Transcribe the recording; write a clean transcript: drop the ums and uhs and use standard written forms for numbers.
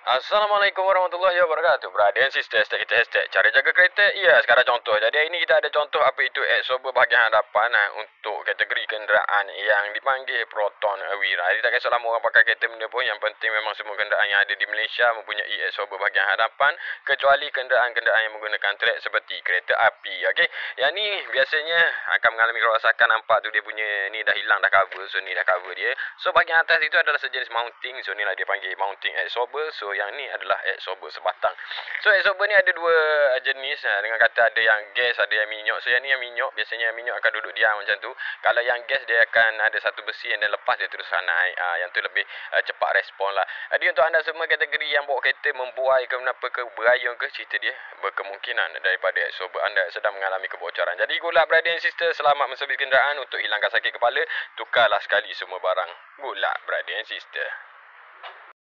Assalamualaikum warahmatullahi wabarakatuh. Brother and sister, hashtag kita hashtag cara jaga kereta. Ya, sekarang contoh. Jadi hari ini kita ada contoh apa itu Exober bahagian hadapan untuk kategori kenderaan yang dipanggil Proton Awira. Jadi tak kisah lama orang pakai kereta benda pun, yang penting memang semua kenderaan yang ada di Malaysia mempunyai Exober bahagian hadapan, kecuali kenderaan-kenderaan yang menggunakan trek seperti kereta api. Okey. Yang ni biasanya akan mengalami kerosakan. Nampak tu dia punya ni dah hilang dah cover. So ni dah cover dia. So bahagian atas itu adalah sejenis mounting. So ni lah dia panggil mounting Exober. So yang ni adalah Exober sebatang. So Exober ni ada dua jenis dengan kata ada yang gas, ada yang minyak. So yang ni yang minyak, biasanya yang minyak akan duduk diam macam tu. Kalau yang gas dia akan ada satu besi dan lepas dia terus naik. Yang tu lebih cepat respon lah. Jadi untuk anda semua kategori yang bawa kereta membuai ke kenapa ke berayun ke, cerita dia berkemungkinan daripada Exober anda sedang mengalami kebocoran. Jadi good luck brother and sister, selamat menservis kenderaan. Untuk hilangkan sakit kepala, tukarlah sekali semua barang. Good luck brother and sister.